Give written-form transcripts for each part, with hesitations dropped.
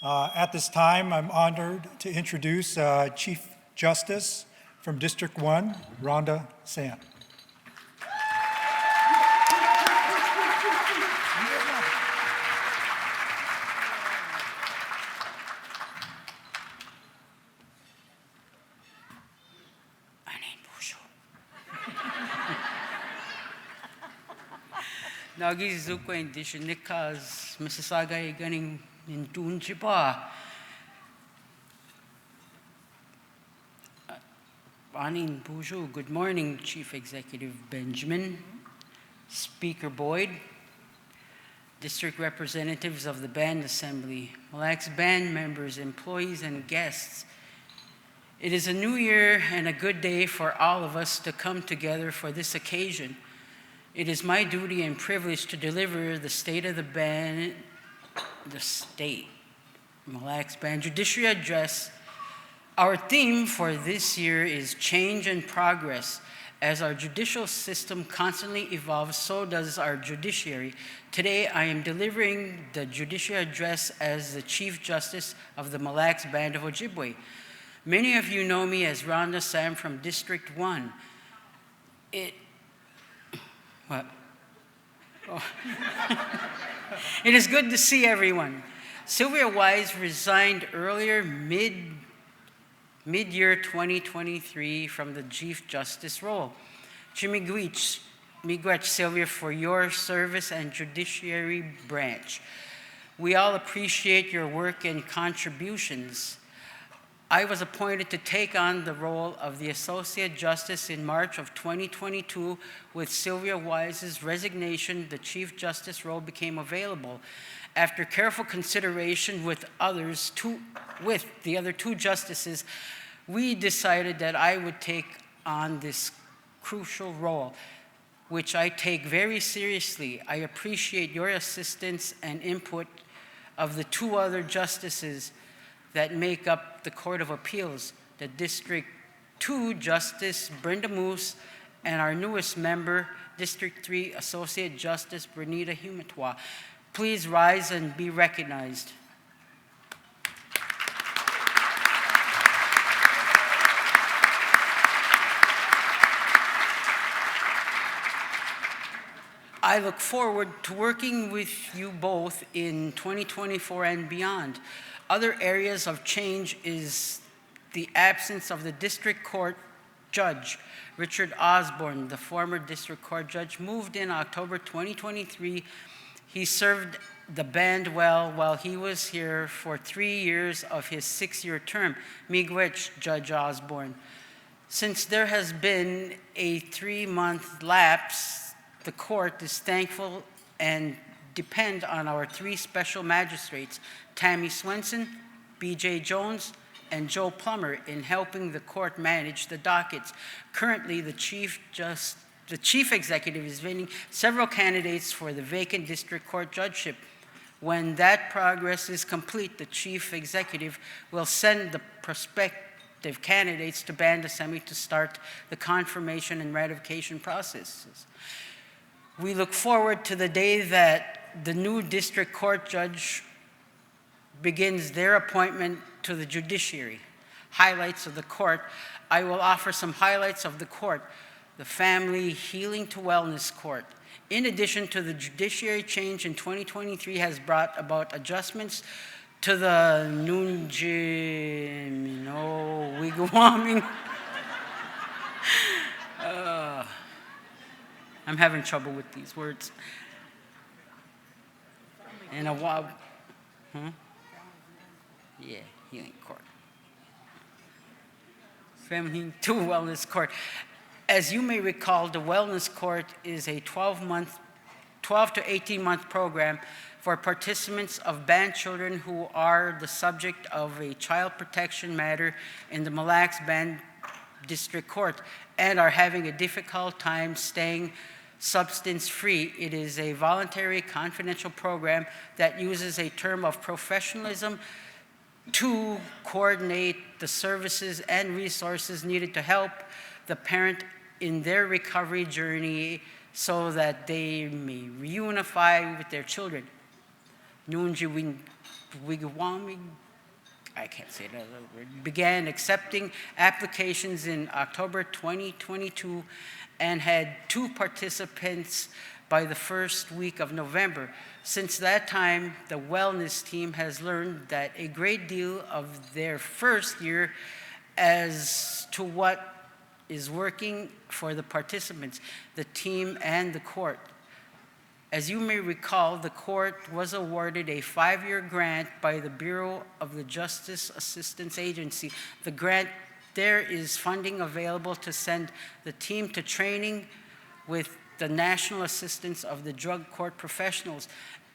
At this time, I'm honored to introduce Chief Justice from District 1, Rhonda San. Nagi zuko in dishinikas Mississauga ganing in Dunjiba. Anin Buju, good morning, Chief Executive Benjamin, Speaker Boyd, District Representatives of the Band Assembly, Mille Band members, employees, and guests. It is a new year and a good day for all of us to come together for this occasion. It is my duty and privilege to deliver the State of the Band, Mille Band Judiciary Address. Our theme for this year is change and progress. As our judicial system constantly evolves, so does our judiciary. Today, I am delivering the judiciary address as the Chief Justice of the Mille Band of Ojibwe. Many of you know me as Rhonda Sam from District 1. What? Oh. It is good to see everyone. Sylvia Wise resigned earlier mid-year 2023 from the Chief Justice role. Miigwech, Sylvia, for your service and judiciary branch. We all appreciate your work and contributions. I was appointed to take on the role of the Associate Justice in March of 2022. With Sylvia Wise's resignation, the Chief Justice role became available. After careful consideration with the other two justices, we decided that I would take on this crucial role, which I take very seriously. I appreciate your assistance and input of the two other justices that make up the Court of Appeals, the District 2 Justice Brenda Moose, and our newest member, District 3 Associate Justice Bernita Humatwa. Please rise and be recognized. I look forward to working with you both in 2024 and beyond. Other areas of change is the absence of the district court judge. Richard Osborne, the former district court judge, moved in October 2023. He served the band well while he was here for 3 years of his 6-year term. Miigwech, Judge Osborne. Since there has been a 3-month lapse, the court is thankful and depend on our 3 special magistrates, Tammy Swenson, B.J. Jones, and Joe Plummer, in helping the court manage the dockets. Currently, the chief executive is vetting several candidates for the vacant district court judgeship. When that progress is complete, the chief executive will send the prospective candidates to Band Assembly to start the confirmation and ratification processes. We look forward to the day that the new district court judge begins their appointment to the judiciary. Highlights of the court. I will offer some highlights of the court. The Family Healing to Wellness Court. In addition to the judiciary change in 2023 has brought about adjustments to the Wigwaming. I'm having trouble with these words. And yeah, healing court. Family to Wellness Court. As you may recall, the Wellness Court is a 12 to 18-month program for participants of band children who are the subject of a child protection matter in the Mille Band District Court and are having a difficult time staying substance-free. It is a voluntary, confidential program that uses a term of professionalism to coordinate the services and resources needed to help the parent in their recovery journey so that they may reunify with their children. Nunjiwinwigwamig, I can't say that other word, began accepting applications in October 2022 and had 2 participants by the first week of November. Since that time, the wellness team has learned that a great deal of their first year as to what is working for the participants, the team, and the court. As you may recall, the court was awarded a 5-year grant by the Bureau of the Justice Assistance Agency. The grant, there is funding available to send the team to training with the National Assistance of the Drug Court Professionals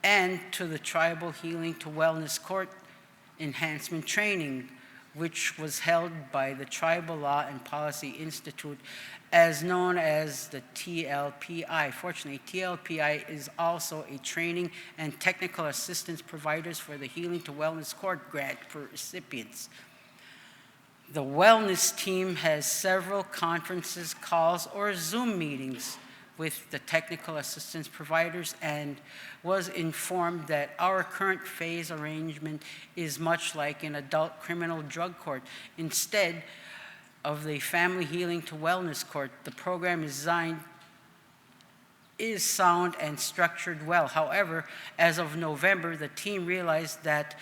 and to the Tribal Healing to Wellness Court Enhancement Training, which was held by the Tribal Law and Policy Institute, as known as the TLPI. Fortunately, TLPI is also a training and technical assistance providers for the Healing to Wellness Court grant for recipients. The wellness team has several conferences, calls, or Zoom meetings with the technical assistance providers and was informed that our current phase arrangement is much like an adult criminal drug court. Instead of the Family Healing to Wellness Court, the program is sound and structured well. However, as of November, the team realized that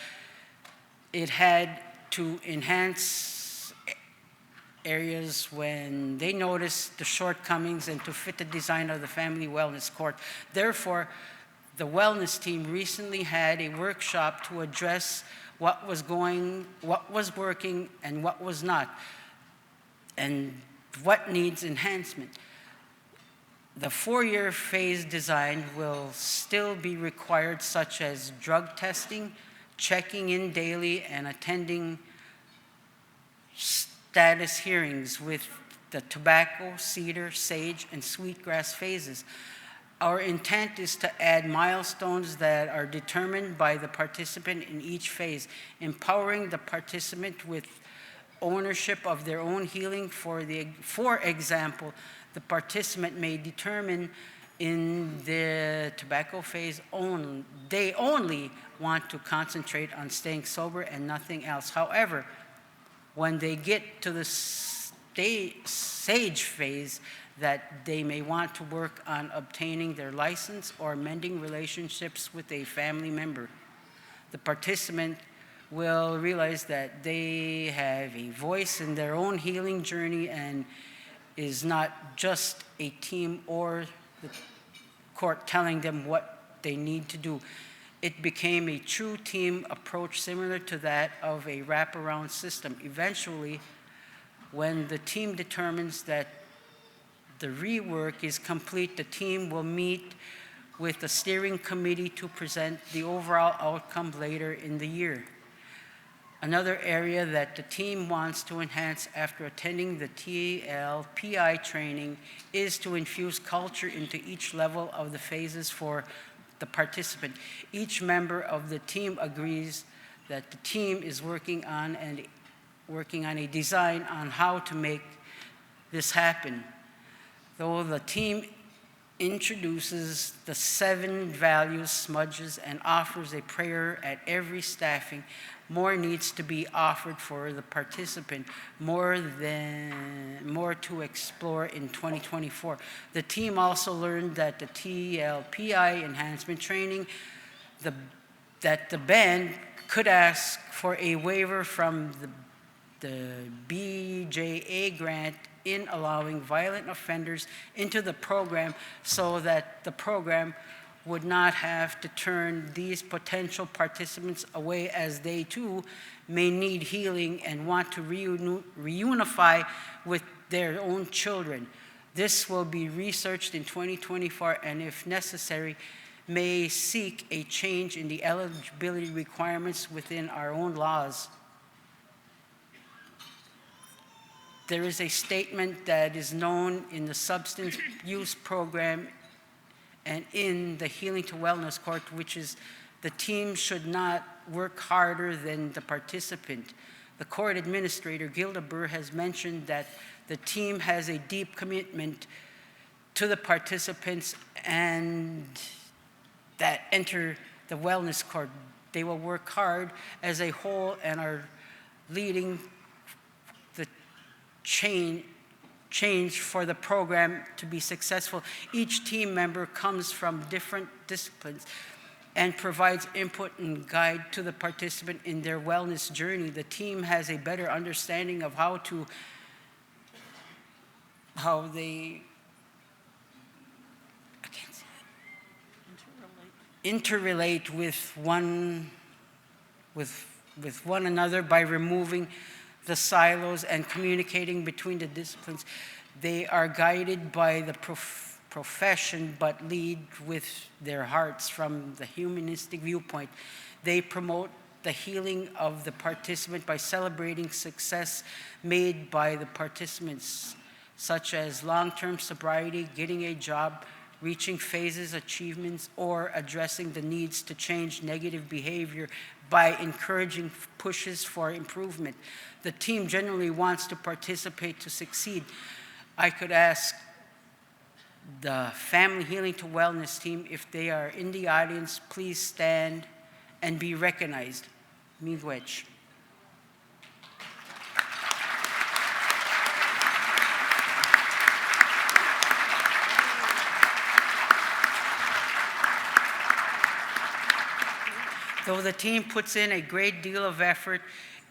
it had to enhance areas when they noticed the shortcomings and to fit the design of the Family Wellness Court. Therefore, the wellness team recently had a workshop to address what was working and what was not, and what needs enhancement. The 4-year phase design will still be required, such as drug testing, checking in daily, and attending status hearings with the tobacco, cedar, sage, and sweetgrass phases. Our intent is to add milestones that are determined by the participant in each phase, empowering the participant with ownership of their own healing. For example, the participant may determine in the tobacco phase they only want to concentrate on staying sober and nothing else. However, when they get to the sage phase, that they may want to work on obtaining their license or mending relationships with a family member. The participant will realize that they have a voice in their own healing journey and is not just a team or the court telling them what they need to do. It became a true team approach similar to that of a wraparound system. Eventually, when the team determines that the rework is complete, the team will meet with the steering committee to present the overall outcome later in the year. Another area that the team wants to enhance after attending the TLPI training is to infuse culture into each level of the phases for the participant. Each member of the team agrees that the team is working on a design on how to make this happen. Though the team introduces the 7 values smudges and offers a prayer at every staffing, more needs to be offered for the participant, more to explore in 2024. The team also learned that the TLPI enhancement training, that the band could ask for a waiver from the BJA grant in allowing violent offenders into the program, so that the program would not have to turn these potential participants away, as they too may need healing and want to reunify with their own children. This will be researched in 2024 and, if necessary, may seek a change in the eligibility requirements within our own laws. There is a statement that is known in the substance use program and in the Healing to Wellness Court, which is the team should not work harder than the participant. The court administrator, Gilda Burr, has mentioned that the team has a deep commitment to the participants and that enter the wellness court. They will work hard as a whole and are leading the change for the program to be successful. Each team member comes from different disciplines and provides input and guide to the participant in their wellness journey. The team has a better understanding of how they interrelate with one another by removing the silos and communicating between the disciplines. They are guided by the profession, but lead with their hearts from the humanistic viewpoint. They promote the healing of the participant by celebrating success made by the participants, such as long-term sobriety, getting a job, reaching phases, achievements, or addressing the needs to change negative behavior by encouraging pushes for improvement. The team generally wants to participate to succeed. I could ask the Family Healing to Wellness team, if they are in the audience, please stand and be recognized. Miigwech. Though the team puts in a great deal of effort,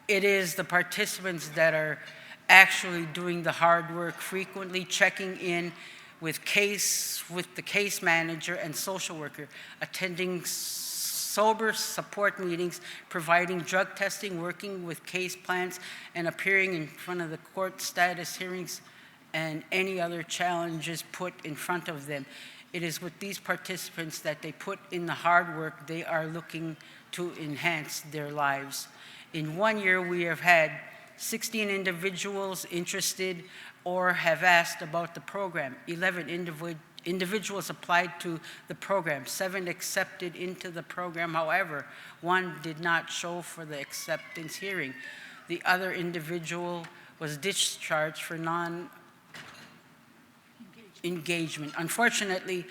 it is the participants that are actually doing the hard work, frequently checking in with the case manager and social worker, attending sober support meetings, providing drug testing, working with case plans, and appearing in front of the court status hearings and any other challenges put in front of them. It is with these participants that they put in the hard work they are looking to enhance their lives. In 1 year, we have had 16 individuals interested or have asked about the program. 11 individuals applied to the program. 7 accepted into the program. However, 1 did not show for the acceptance hearing. The other individual was discharged for non-engagement. Unfortunately,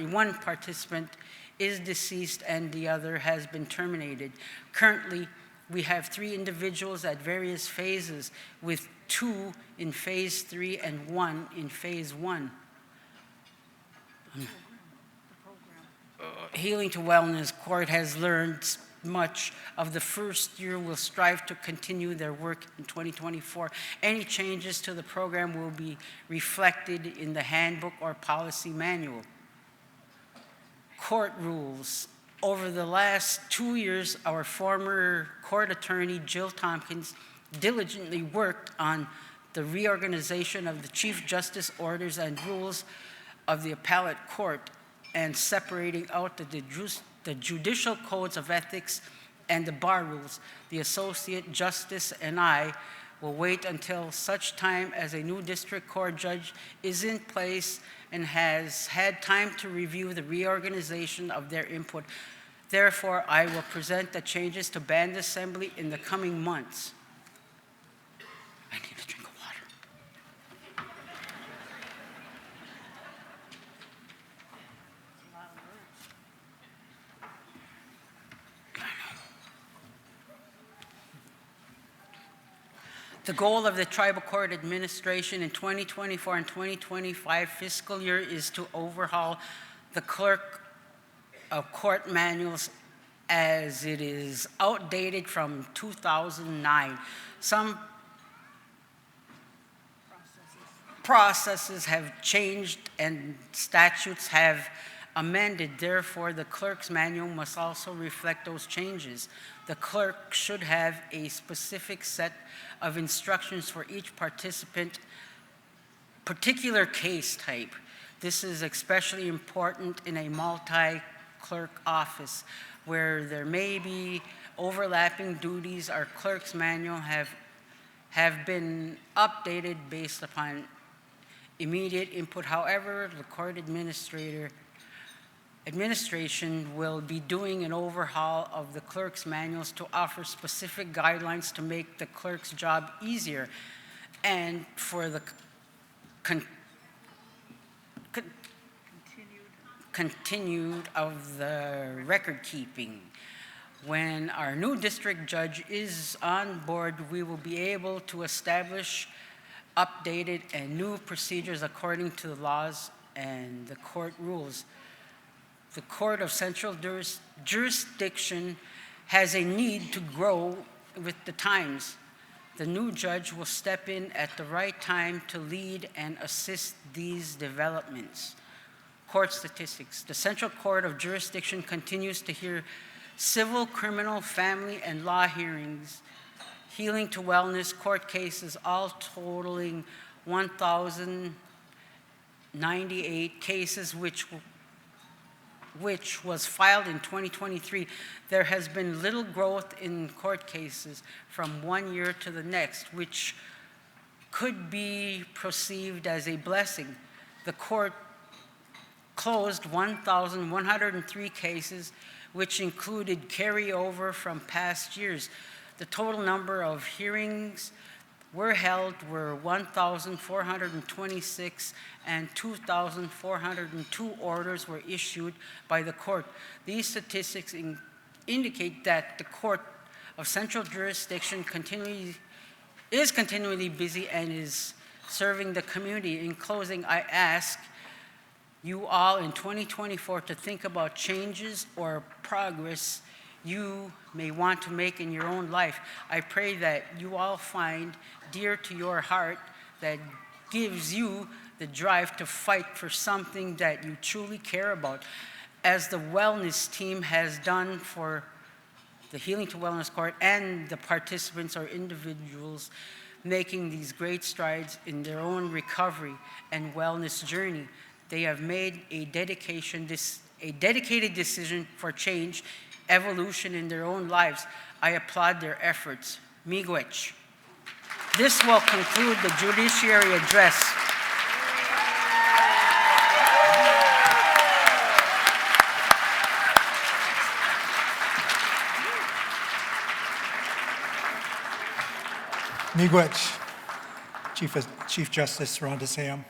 one participant is deceased and the other has been terminated. Currently, we have 3 individuals at various phases, with 2 in phase 3 and 1 in phase 1. Healing to Wellness Court has learned much of the first year, will strive to continue their work in 2024. Any changes to the program will be reflected in the handbook or policy manual. Court rules. Over the last 2 years, our former court attorney, Jill Tompkins, diligently worked on the reorganization of the Chief Justice orders and rules of the appellate court and separating out the judicial codes of ethics and the bar rules. The Associate Justice and I will wait until such time as a new district court judge is in place and has had time to review the reorganization of their input. Therefore, I will present the changes to Band Assembly in the coming months. I need a drink of water. The goal of the Tribal Court Administration in 2024 and 2025 fiscal year is to overhaul the clerk of court manuals as it is outdated from 2009. Some processes have changed and statutes have amended. Therefore, the clerk's manual must also reflect those changes. The clerk should have a specific set of instructions for each particular case type. This is especially important in a multi-clerk office where there may be overlapping duties. Our clerk's manual have been updated based upon immediate input. However, the court administration will be doing an overhaul of the clerk's manuals to offer specific guidelines to make the clerk's job easier and for the continued of the record keeping. When our new district judge is on board, we will be able to establish updated and new procedures according to the laws and the court rules. The Court of Central Jurisdiction has a need to grow with the times. The new judge will step in at the right time to lead and assist these developments. Court statistics. The Central Court of Jurisdiction continues to hear civil, criminal, family, and law hearings, healing to wellness court cases, all totaling 1,098 cases, which was filed in 2023. There has been little growth in court cases from one year to the next, which could be perceived as a blessing. The court closed 1,103 cases, which included carryover from past years. The total number of hearings were held were 1,426, and 2,402 orders were issued by the court. These statistics indicate that the Court of Central Jurisdiction is continually busy and is serving the community. In closing, I ask you all in 2024 to think about changes or progress you may want to make in your own life. I pray that you all find dear to your heart that gives you the drive to fight for something that you truly care about, as the wellness team has done for the Healing to Wellness Court, and the participants are individuals making these great strides in their own recovery and wellness journey. They have made a dedicated decision for change, evolution in their own lives. I applaud their efforts. Miigwech. This will conclude the judiciary address. Miigwech, Chief Justice Rhonda Sam.